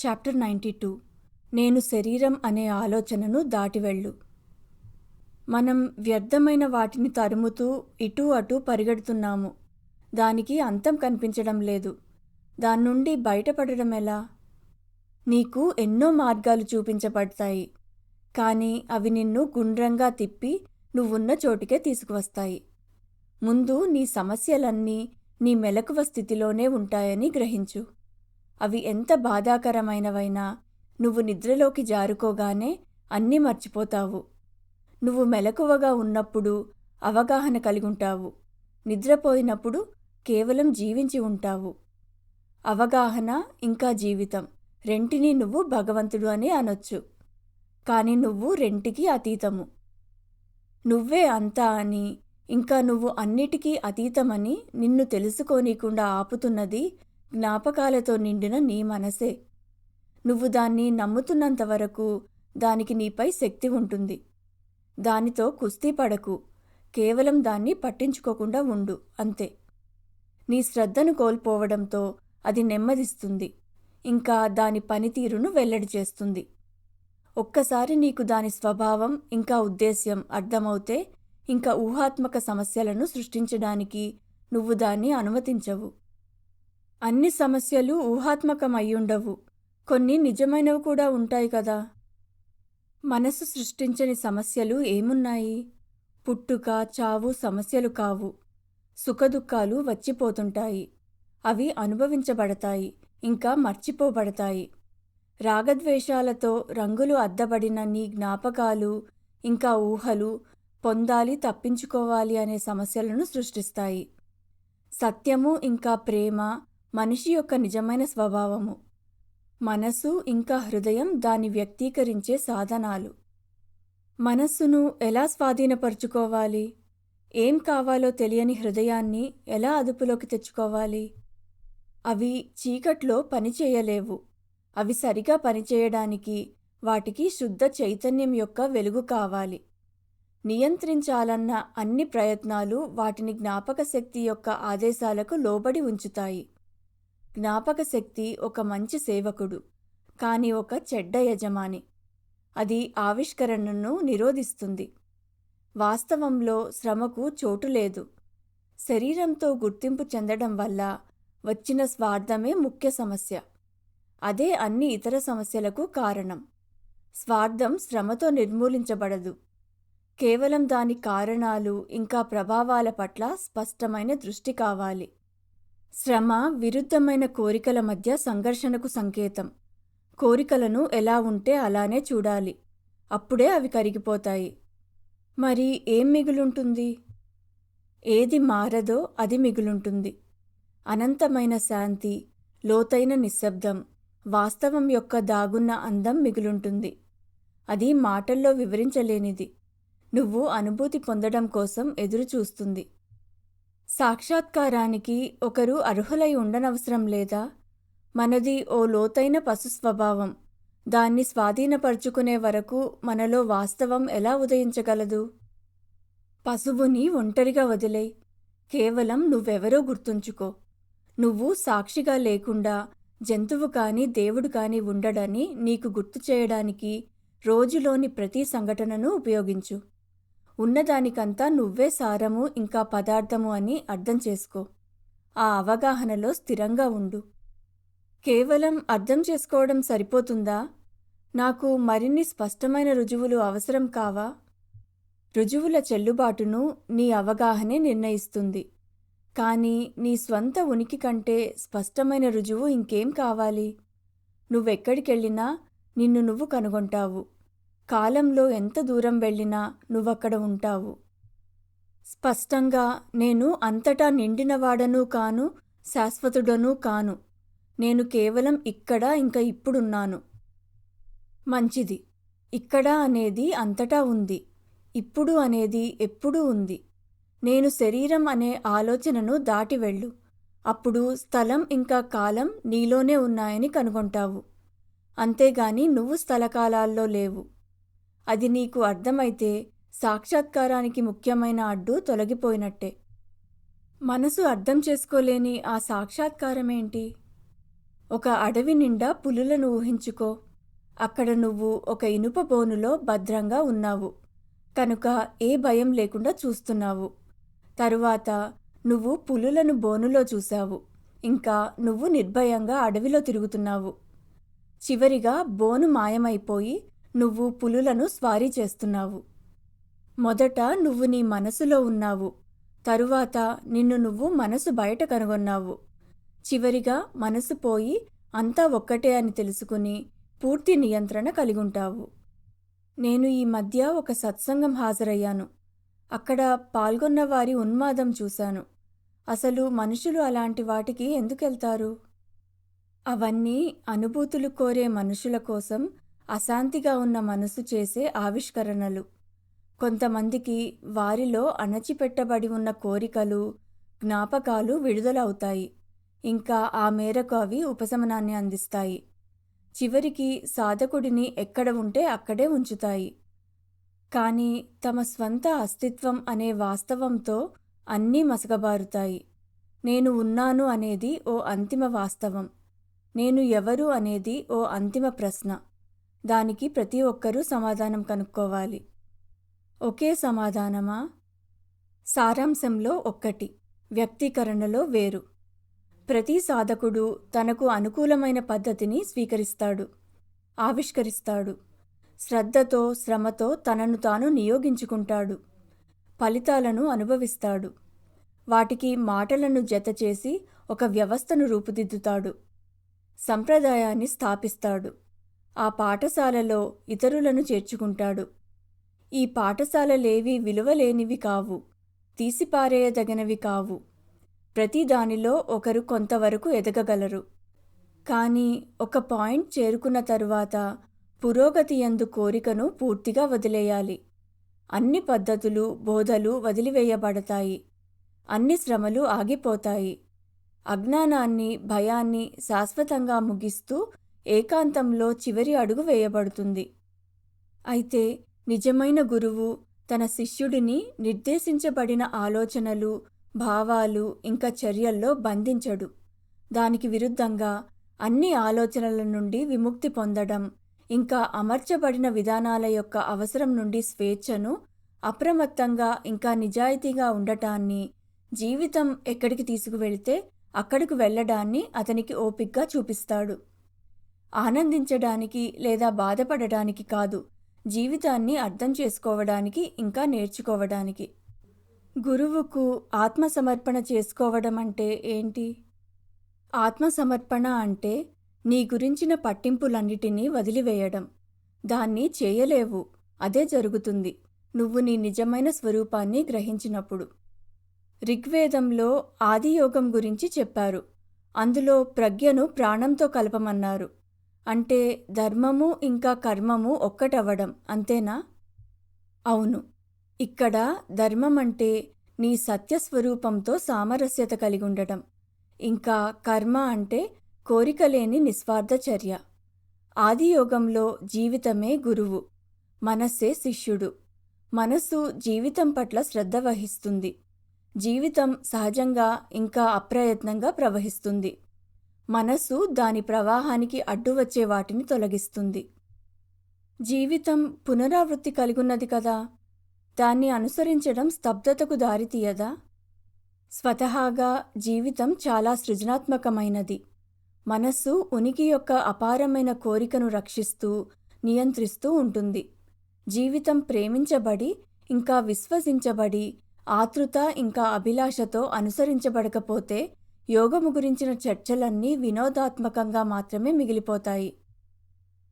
Chapter 92 నేను శరీరం అనే ఆలోచనను దాటివెళ్ళు. మనం వ్యర్థమైన వాటిని తరుముతూ ఇటూ అటూ పరిగెడుతున్నాము. దానికి అంతం కనిపించడం లేదు. దాన్నుండి బయటపడడం ఎలా? నీకు ఎన్నో మార్గాలు చూపించబడతాయి. కానీ అవి నిన్ను గుండ్రంగా తిప్పి నువ్వున్న చోటికే తీసుకువస్తాయి. ముందు నీ సమస్యలన్నీ నీ మెలకువ స్థితిలోనే ఉంటాయని గ్రహించు. అవి ఎంత బాధాకరమైనవైనా నువ్వు నిద్రలోకి జారుకోగానే అన్నీ మర్చిపోతావు. నువ్వు మెలకువగా ఉన్నప్పుడు అవగాహన కలిగుంటావు. నిద్రపోయినప్పుడు కేవలం జీవించి ఉంటావు. అవగాహన ఇంకా జీవితం రెంటినీ నువ్వు భగవంతుడు అని అనొచ్చు. కానీ నువ్వు రెంటికి అతీతము. నువ్వే అంతా అని, ఇంకా నువ్వు అన్నిటికీ అతీతమని నిన్ను తెలుసుకోనీకుండా ఆపుతున్నది జ్ఞాపకాలతో నిండిన నీ మనసే. నువ్వు దాన్ని నమ్ముతున్నంతవరకు దానికి నీపై శక్తి ఉంటుంది. దానితో కుస్తీ పడకు, కేవలం దాన్ని పట్టించుకోకుండా ఉండు, అంతే. నీ శ్రద్ధను కోల్పోవడంతో అది నెమ్మదిస్తుంది, ఇంకా దాని పనితీరును వెల్లడి చేస్తుంది. ఒక్కసారి నీకు దాని స్వభావం ఇంకా ఉద్దేశ్యం అర్థమవుతే ఇంకా ఊహాత్మక సమస్యలను సృష్టించడానికి నువ్వు దాన్ని అనుమతించవు. అన్ని సమస్యలు ఊహాత్మకమయ్యుండవు, కొన్ని నిజమైనవి కూడా ఉంటాయి కదా. మనసు సృష్టించని సమస్యలు ఏమున్నాయి? పుట్టుక, చావు సమస్యలు కావు. సుఖదుఖాలు వచ్చిపోతుంటాయి. అవి అనుభవించబడతాయి, ఇంకా మర్చిపోబడతాయి. రాగద్వేషాలతో రంగులు అద్దబడిన నీ జ్ఞాపకాలు ఇంకా ఊహలు పొందాలి, తప్పించుకోవాలి అనే సమస్యలను సృష్టిస్తాయి. సత్యము ఇంకా ప్రేమ మనిషి యొక్క నిజమైన స్వభావము. మనసు ఇంకా హృదయం దాన్ని వ్యక్తీకరించే సాధనాలు. మనస్సును ఎలా స్వాధీనపరుచుకోవాలి? ఏం కావాలో తెలియని హృదయాన్ని ఎలా అదుపులోకి తెచ్చుకోవాలి? అవి చీకట్లో పనిచేయలేవు. అవి సరిగా పనిచేయడానికి వాటికి శుద్ధ చైతన్యం యొక్క వెలుగు కావాలి. నియంత్రించాలన్న అన్ని ప్రయత్నాలు వాటిని జ్ఞాపకశక్తి యొక్క ఆదేశాలకు లోబడి ఉంచుతాయి. జ్ఞాపకశక్తి ఒక మంచి సేవకుడు, కానీ ఒక చెడ్డ యజమాని. అది ఆవిష్కరణను నిరోధిస్తుంది. వాస్తవంలో శ్రమకు చోటు లేదు. శరీరంతో గుర్తింపు చెందడం వల్ల వచ్చిన స్వార్థమే ముఖ్య సమస్య. అదే అన్ని ఇతర సమస్యలకు కారణం. స్వార్థం శ్రమతో నిర్మూలించబడదు. కేవలం దాని కారణాలు ఇంకా ప్రభావాల పట్ల స్పష్టమైన దృష్టి కావాలి. శ్రమ విరుద్ధమైన కోరికల మధ్య సంఘర్షణకు సంకేతం. కోరికలను ఎలా ఉంటే అలానే చూడాలి, అప్పుడే అవి కరిగిపోతాయి. మరి ఏం మిగులుంటుంది? ఏది మారదో అది మిగులుంటుంది. అనంతమైన శాంతి, లోతైన నిశ్శబ్దం, వాస్తవం యొక్క దాగున్న అందం మిగులుంటుంది. అది మాటల్లో వివరించలేనిది. నువ్వు అనుభూతి పొందడం కోసం ఎదురుచూస్తుంది. సాక్షాత్కారానికి ఒకరు అర్హులై ఉండనవసరం లేదా? మనది ఓ లోతైన పశు స్వభావం. దాన్ని స్వాధీనపరుచుకునే వరకు మనలో వాస్తవం ఎలా ఉదయించగలదు? పశువుని ఒంటరిగా వదిలేయ్. కేవలం నువ్వెవరో గుర్తుంచుకో. నువ్వు సాక్షిగా లేకుండా జంతువు కానీ దేవుడు కానీ ఉండడని నీకు గుర్తు చేయడానికి రోజులోని ప్రతి సంఘటనను ఉపయోగించు. ఉన్నదానికంతా నువ్వే సారము ఇంకా పదార్థము అని అర్థం చేసుకో. ఆ అవగాహనలో స్థిరంగా ఉండు. కేవలం అర్థం చేసుకోవడం సరిపోతుందా? నాకు మరిన్ని స్పష్టమైన రుజువులు అవసరం కావా? రుజువుల చెల్లుబాటును నీ అవగాహనే నిర్ణయిస్తుంది. కానీ నీ స్వంత ఉనికి కంటే స్పష్టమైన రుజువు ఇంకేం కావాలి? నువ్వెక్కడికెళ్ళినా నిన్ను నువ్వు కనుగొంటావు. కాలంలో ఎంత దూరం వెళ్ళినా నువ్వక్కడ ఉంటావు. స్పష్టంగా, నేను అంతటా నిండినవాడనూ కాను, శాశ్వతుడనూ కాను. నేను కేవలం ఇక్కడ ఇంకా ఇప్పుడున్నాను. మంచిది. ఇక్కడ అనేది అంతటా ఉంది. ఇప్పుడు అనేది ఎప్పుడూ ఉంది. నేను శరీరం అనే ఆలోచనను దాటివెళ్ళు. అప్పుడు స్థలం ఇంకా కాలం నీలోనే ఉన్నాయని కనుగొంటావు. అంతేగాని నువ్వు స్థలకాలాల్లో లేవు. అది నీకు అర్థమైతే సాక్షాత్కారానికి ముఖ్యమైన అడ్డు తొలగిపోయినట్టే. మనసు అర్థం చేసుకోలేని ఆ సాక్షాత్కారమేంటి? ఒక అడవి నిండా పులులను ఊహించుకో. అక్కడ నువ్వు ఒక ఇనుప బోనులో భద్రంగా ఉన్నావు కనుక ఏ భయం లేకుండా చూస్తున్నావు. తరువాత నువ్వు పులులను బోనులో చూశావు. ఇంకా నువ్వు నిర్భయంగా అడవిలో తిరుగుతున్నావు. చివరిగా బోను మాయమైపోయి నువ్వు పులులను స్వారీ చేస్తున్నావు. మొదట నువ్వు నీ మనసులో ఉన్నావు. తరువాత నిన్ను నువ్వు మనసు బయట కనుగొన్నావు. చివరిగా మనసు పోయి అంతా ఒక్కటే అని తెలుసుకుని పూర్తి నియంత్రణ కలిగుంటావు. నేను ఈ మధ్య ఒక సత్సంగం హాజరయ్యాను. అక్కడ పాల్గొన్న వారి ఉన్మాదం చూశాను. అసలు మనుషులు అలాంటి వాటికి ఎందుకెళ్తారు? అవన్నీ అనుభూతులు కోరే మనుషుల కోసం అశాంతిగా ఉన్న మనసు చేసే ఆవిష్కరణలు. కొంతమందికి వారిలో అణచిపెట్టబడి ఉన్న కోరికలు, జ్ఞాపకాలు విడుదలవుతాయి. ఇంకా ఆ మేరకు అవి ఉపశమనాన్ని అందిస్తాయి. చివరికి సాధకుడిని ఎక్కడ ఉంటే అక్కడే ఉంచుతాయి. కానీ తమ స్వంత అస్తిత్వం అనే వాస్తవంతో అన్నీ మసకబారుతాయి. నేను ఉన్నాను అనేది ఓ అంతిమ వాస్తవం. నేను ఎవరు అనేది ఓ అంతిమ ప్రశ్న. దానికి ప్రతి ఒక్కరూ సమాధానం కనుక్కోవాలి. ఒకే సమాధానమా? సారాంశంలో ఒక్కటి, వ్యక్తీకరణలో వేరు. ప్రతి సాధకుడు తనకు అనుకూలమైన పద్ధతిని స్వీకరిస్తాడు, ఆవిష్కరిస్తాడు. శ్రద్ధతో, శ్రమతో తనను తాను నియోగించుకుంటాడు. ఫలితాలను అనుభవిస్తాడు. వాటికి మాటలను జతచేసి ఒక వ్యవస్థను రూపుదిద్దుతాడు. సంప్రదాయాన్ని స్థాపిస్తాడు. ఆ పాఠశాలలో ఇతరులను చేర్చుకుంటాడు. ఈ పాఠశాలలేవీ విలువలేనివి కావు, తీసిపారేయదగినవి కావు. ప్రతి దానిలో ఒకరు కొంతవరకు ఎదగగలరు. కానీ ఒక పాయింట్ చేరుకున్న తరువాత పురోగతి యందు కోరికను పూర్తిగా వదిలేయాలి. అన్ని పద్ధతులు, బోధలు వదిలివేయబడతాయి. అన్ని శ్రమలు ఆగిపోతాయి. అజ్ఞానాన్ని, భయాన్ని శాశ్వతంగా ముగిస్తూ ఏకాంతంలో చివరి అడుగు వేయబడుతుంది. అయితే నిజమైన గురువు తన శిష్యుడిని నిర్దేశించబడిన ఆలోచనలు, భావాలు ఇంకా చర్యల్లో బంధించడు. దానికి విరుద్ధంగా అన్ని ఆలోచనల నుండి విముక్తి పొందడం, ఇంకా అమర్చబడిన విధానాల యొక్క అవసరం నుండి స్వేచ్ఛను, అప్రమత్తంగా ఇంకా నిజాయితీగా ఉండటాన్ని, జీవితం ఎక్కడికి తీసుకువెళితే అక్కడికి వెళ్ళడాన్ని అతనికి ఓపిగ్గా చూపిస్తాడు. ఆనందించడానికి లేదా బాధపడడానికి కాదు, జీవితాన్ని అర్థం చేసుకోవడానికి ఇంకా నేర్చుకోవడానికి. గురువుకు ఆత్మసమర్పణ చేసుకోవడం అంటే ఏంటి? ఆత్మసమర్పణ అంటే నీ గురించిన పట్టింపులన్నిటినీ వదిలివేయడం. దాన్ని చేయలేవు, అదే జరుగుతుంది నువ్వు నీ నిజమైన స్వరూపాన్ని గ్రహించినప్పుడు. ఋగ్వేదంలో ఆదియోగం గురించి చెప్పారు. అందులో ప్రజ్ఞను ప్రాణంతో కలపమన్నారు. అంటే ధర్మము ఇంకా కర్మము ఒక్కటవ్వడం, అంతేనా? అవును. ఇక్కడ ధర్మం అంటే నీ సత్యస్వరూపంతో సామరస్యత కలిగి ఉండటం. ఇంకా కర్మ అంటే కోరికలేని నిస్వార్థ చర్య. ఆదియోగంలో జీవితమే గురువు, మనస్సే శిష్యుడు. మనస్సు జీవితం పట్ల శ్రద్ధ వహిస్తుంది. జీవితం సహజంగా ఇంకా అప్రయత్నంగా ప్రవహిస్తుంది. మనస్సు దాని ప్రవాహానికి అడ్డు వచ్చే వాటిని తొలగిస్తుంది. జీవితం పునరావృత్తి కలిగున్నది కదా, దాన్ని అనుసరించడం స్తబ్దతకు దారితీయదా? స్వతహాగా జీవితం చాలా సృజనాత్మకమైనది. మనస్సు ఉనికి యొక్క అపారమైన కోరికను రక్షిస్తూ, నియంత్రిస్తూ ఉంటుంది. జీవితం ప్రేమించబడి ఇంకా విశ్వసించబడి ఆతృత ఇంకా అభిలాషతో అనుసరించబడకపోతే యోగము గురించిన చర్చలన్నీ వినోదాత్మకంగా మాత్రమే మిగిలిపోతాయి.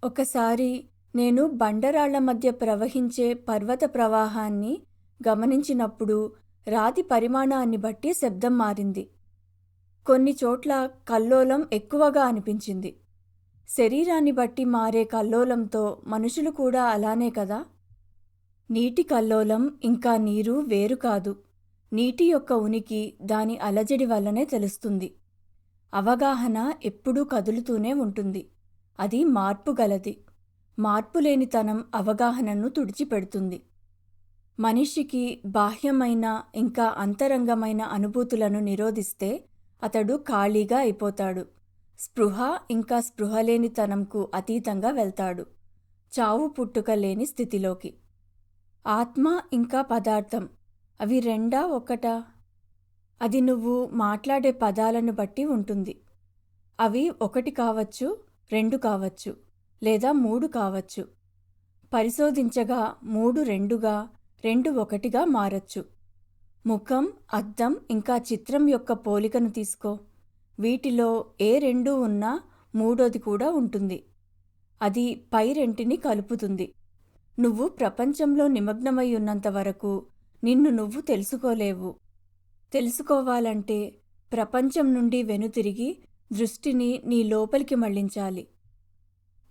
ఒకసారి నేను బండరాళ్ల మధ్య ప్రవహించే పర్వత ప్రవాహాన్ని గమనించినప్పుడు రాతి పరిమాణాన్ని బట్టి శబ్దం మారింది. కొన్ని చోట్ల కల్లోలం ఎక్కువగా అనిపించింది. శరీరాన్ని బట్టి మారే కల్లోలంతో మనుషులు కూడా అలానే కదా? నీటి కల్లోలం ఇంకా నీరు వేరు కాదు. నీటి యొక్క ఉనికి దాని అలజడి వల్లనే తెలుస్తుంది. అవగాహన ఎప్పుడూ కదులుతూనే ఉంటుంది. అది మార్పు గలది. మార్పులేనితనం అవగాహనను తుడిచిపెడుతుంది. మనిషికి బాహ్యమైన ఇంకా అంతరంగమైన అనుభూతులను నిరోధిస్తే అతడు ఖాళీగా అయిపోతాడు. స్పృహ ఇంకా స్పృహలేనితనంకు అతీతంగా వెళ్తాడు. చావు పుట్టుక లేని స్థితిలోకి. ఆత్మ ఇంకా పదార్థం అవి రెండా ఒకటా? అది నువ్వు మాట్లాడే పదాలను బట్టి ఉంటుంది. అవి ఒకటి కావచ్చు, రెండు కావచ్చు, లేదా మూడు కావచ్చు. పరిశోధించగా మూడు రెండుగా, రెండు ఒకటిగా మారచ్చు. ముఖం, అద్దం ఇంకా చిత్రం యొక్క పోలికను తీసుకో. వీటిలో ఏ రెండు ఉన్నా మూడోది కూడా ఉంటుంది. అది పై రెంటిని కలుపుతుంది. నువ్వు ప్రపంచంలో నిమగ్నమై ఉన్నంత వరకు నిన్ను నువ్వు తెలుసుకోలేవు. తెలుసుకోవాలంటే ప్రపంచం నుండి వెనుతిరిగి దృష్టిని నీ లోపలికి మళ్లించాలి.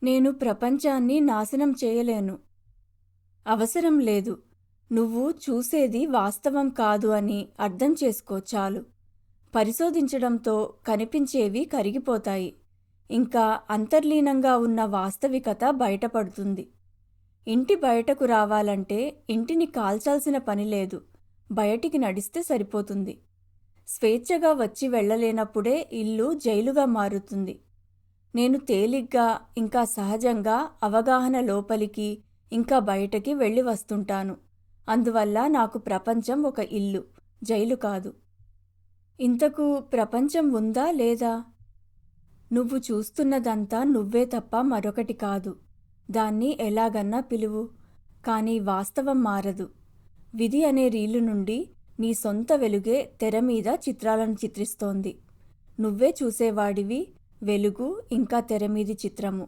నేను ప్రపంచాన్ని నాశనం చేయలేను. అవసరం లేదు. నువ్వు చూసేది వాస్తవం కాదు అని అర్థం చేసుకో చాలు. పరిశోధించడంతో కనిపించేవి కరిగిపోతాయి. ఇంకా అంతర్లీనంగా ఉన్న వాస్తవికత బయటపడుతుంది. ఇంటి బయటకు రావాలంటే ఇంటిని కాల్చాల్సిన పని లేదు. బయటికి నడిస్తే సరిపోతుంది. స్వేచ్ఛగా వచ్చి వెళ్ళలేనప్పుడే ఇల్లు జైలుగా మారుతుంది. నేను తేలిగ్గా ఇంకా సహజంగా అవగాహన లోపలికి ఇంకా బయటకి వెళ్ళి వస్తుంటాను. అందువల్ల నాకు ప్రపంచం ఒక ఇల్లు, జైలు కాదు. ఇంతకు ప్రపంచం ఉందా లేదా? నువ్వు చూస్తున్నదంతా నువ్వే తప్ప మరొకటి కాదు. దాన్ని ఎలాగన్నా పిలువు, కానీ వాస్తవం మారదు. విధి అనే రీలు నుండి నీ సొంత వెలుగే తెరమీద చిత్రాలను చిత్రిస్తోంది. నువ్వే చూసేవాడివి, వెలుగు ఇంకా తెరమీది చిత్రము.